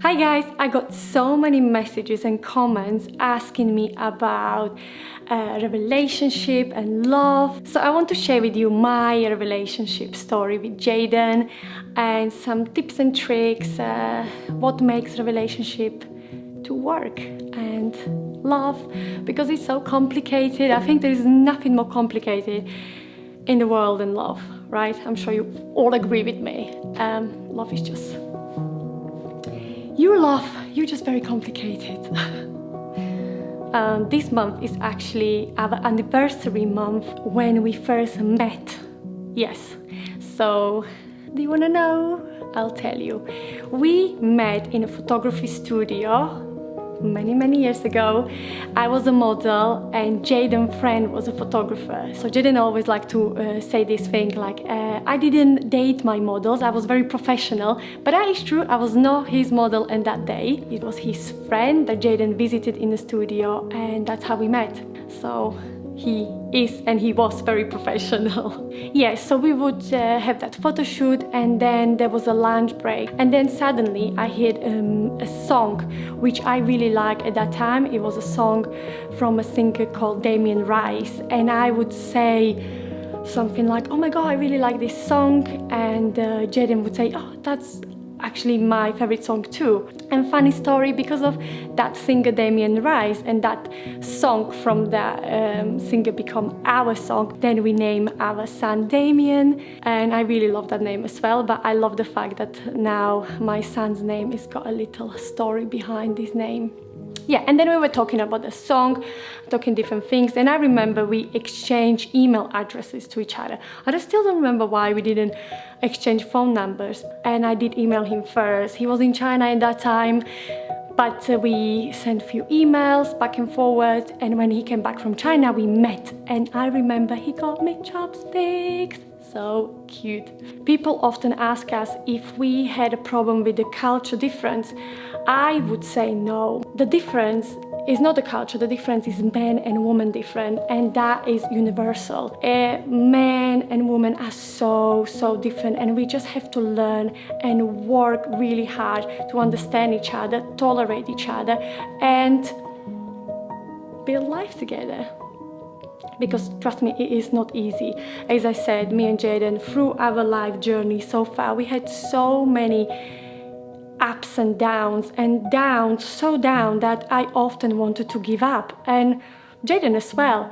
Hi guys, I got so many messages and comments asking me about relationship and love. So I want to share with you my relationship story with Jaden and some tips and tricks, what makes a relationship to work and love, because it's so complicated. I think there is nothing more complicated in the world than love, right? I'm sure you all agree with me. Love is just... you're just very complicated. This month is actually our anniversary month when we first met. Yes, so do you want to know? I'll tell you. We met in a photography studio many years ago. I was a model and Jaden's friend was a photographer. So Jaden always liked to say this thing like, I didn't date my models, I was very professional, but that is true, I was not his model on that day. It was his friend that Jaden visited in the studio and that's how we met. So he is and he was very professional. Yes, so we would have that photo shoot and then there was a lunch break and then suddenly I heard a song which I really liked at that time. It was a song from a singer called Damien Rice and I would say something like, oh my god, I really like this song, and Jaden would say, oh, that's actually my favorite song too. And funny story, because of that singer Damien Rice and that song from that singer become our song, then we name our son Damien, and I really love that name as well. But I love the fact that now my son's name has got a little story behind this name. Yeah, and then we were talking about the song, talking different things, and I remember we exchanged email addresses to each other. I still don't remember why we didn't exchange phone numbers, and I did email him first. He was in China at that time, but we sent a few emails back and forward, and when he came back from China, we met, and I remember he got me chopsticks. So cute. People often ask us if we had a problem with the culture difference. I would say no. The difference is not the culture, the difference is man and woman different, and that is universal. Men and women are so different, and we just have to learn and work really hard to understand each other, tolerate each other, and build life together. Because trust me, it is not easy. As I said, me and Jaden, through our life journey so far, we had so many ups and downs, and downs, so down that I often wanted to give up. And Jaden as well.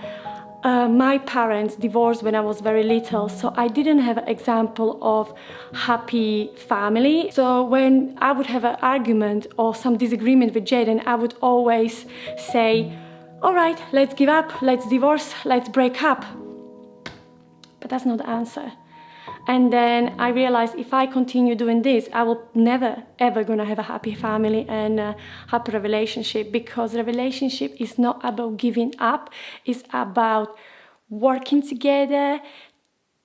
My parents divorced when I was very little, so I didn't have an example of happy family. So when I would have an argument or some disagreement with Jaden, I would always say, all right, let's give up, let's divorce, let's break up. But that's not the answer. And then I realized if I continue doing this, I will never, ever gonna have a happy family and a happy relationship, because a relationship is not about giving up, it's about working together,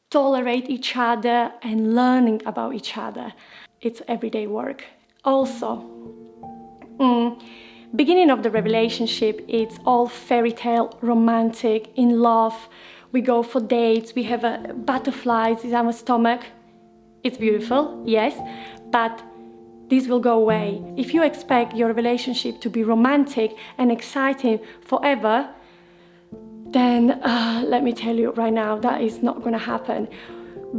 tolerate each other and learning about each other. It's everyday work. Also, beginning of the relationship, it's all fairy tale, romantic, in love. We go for dates, we have butterflies in our stomach. It's beautiful, yes, but this will go away. If you expect your relationship to be romantic and exciting forever, then let me tell you right now, that is not gonna happen.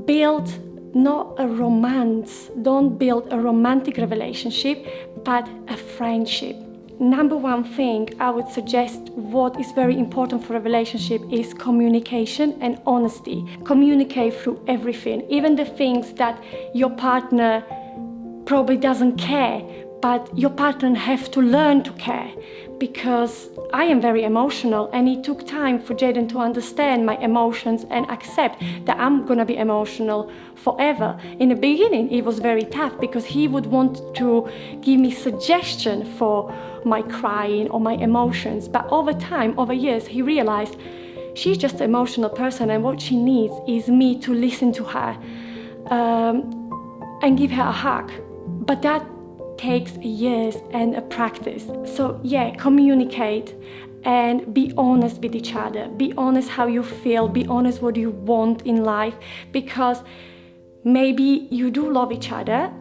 Build not a romance, don't build a romantic relationship, but a friendship. Number one thing I would suggest, what is very important for a relationship, is communication and honesty. Communicate through everything, even the things that your partner probably doesn't care, but your partner have to learn to care. Because I am very emotional and it took time for Jaden to understand my emotions and accept that I'm gonna be emotional forever. In the beginning it was very tough because he would want to give me suggestion for my crying or my emotions, but over time, over years, he realized she's just an emotional person and what she needs is me to listen to her and give her a hug. But that takes years and a practice. So yeah, communicate and be honest with each other. Be honest how you feel, be honest what you want in life, because maybe you do love each other,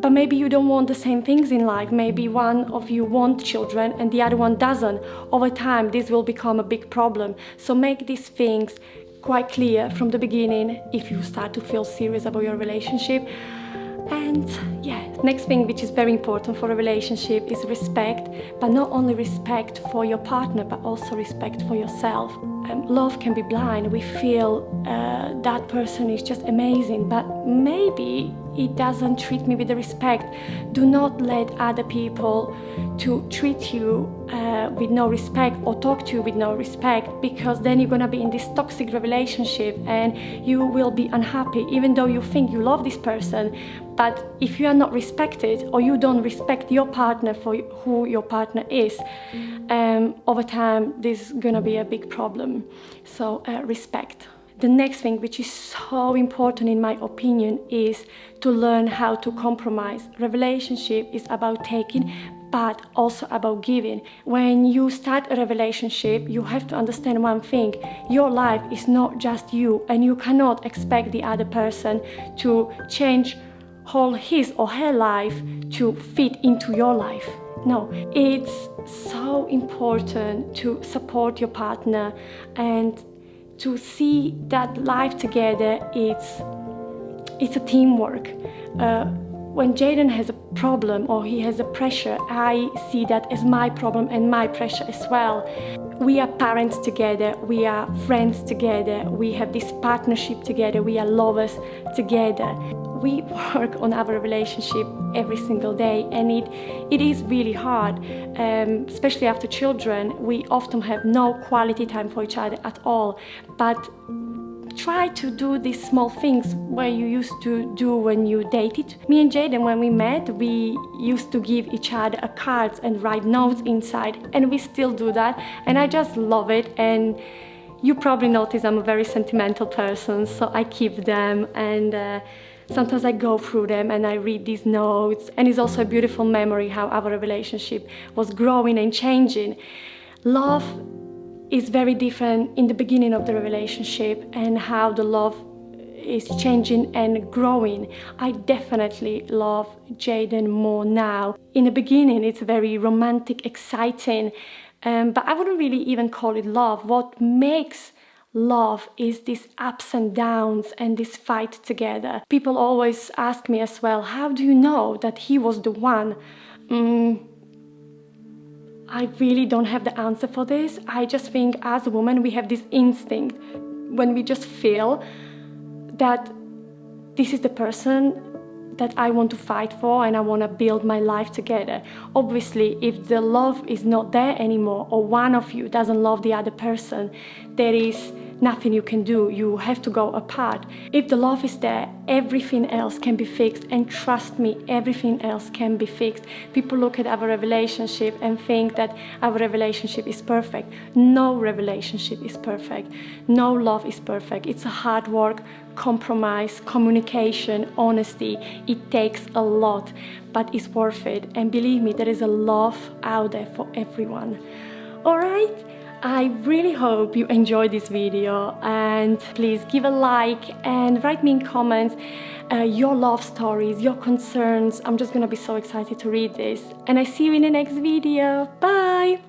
But maybe you don't want the same things in life. Maybe one of you wants children and the other one doesn't. Over time, this will become a big problem. So make these things quite clear from the beginning if you start to feel serious about your relationship. And yeah, next thing which is very important for a relationship is respect, but not only respect for your partner, but also respect for yourself. Love can be blind. We feel that person is just amazing, but maybe he doesn't treat me with the respect. Do not let other people to treat you with no respect or talk to you with no respect, because then you're gonna be in this toxic relationship and you will be unhappy, even though you think you love this person. But if you are not respected, or you don't respect your partner for who your partner is, over time this is gonna be a big problem. So respect. The next thing, which is so important in my opinion, is to learn how to compromise. A relationship is about taking, but also about giving. When you start a relationship, you have to understand one thing: your life is not just you, and you cannot expect the other person to change whole his or her life to fit into your life. No, it's so important to support your partner and to see that life together, it's a teamwork. When Jaden has a problem or he has a pressure, I see that as my problem and my pressure as well. We are parents together, we are friends together, we have this partnership together, we are lovers together. We work on our relationship every single day, and it is really hard, especially after children. We often have no quality time for each other at all, but try to do these small things where you used to do when you dated. Me and Jaden, when we met, we used to give each other a cards and write notes inside, and we still do that, and I just love it. And you probably notice I'm a very sentimental person, so I keep them, and sometimes I go through them and I read these notes, and it's also a beautiful memory how our relationship was growing and changing. Love is very different in the beginning of the relationship, and how the love is changing and growing. I definitely love Jaden more now. In the beginning, it's very romantic, exciting, but I wouldn't really even call it love. What makes love is these ups and downs and this fight together. People always ask me as well, how do you know that he was the one? I really don't have the answer for this. I just think as a woman we have this instinct when we just feel that this is the person that I want to fight for and I want to build my life together. Obviously, if the love is not there anymore, or one of you doesn't love the other person, there is nothing you can do. You have to go apart. If the love is there, everything else can be fixed, and trust me, everything else can be fixed. People look at our relationship and think that our relationship is perfect. No relationship is perfect. No love is perfect. It's a hard work, compromise, communication, honesty. It takes a lot, but it's worth it. And believe me, there is a love out there for everyone. All right? I really hope you enjoyed this video, and please give a like and write me in comments your love stories, your concerns. I'm just gonna be so excited to read this, and I see you in the next video. Bye!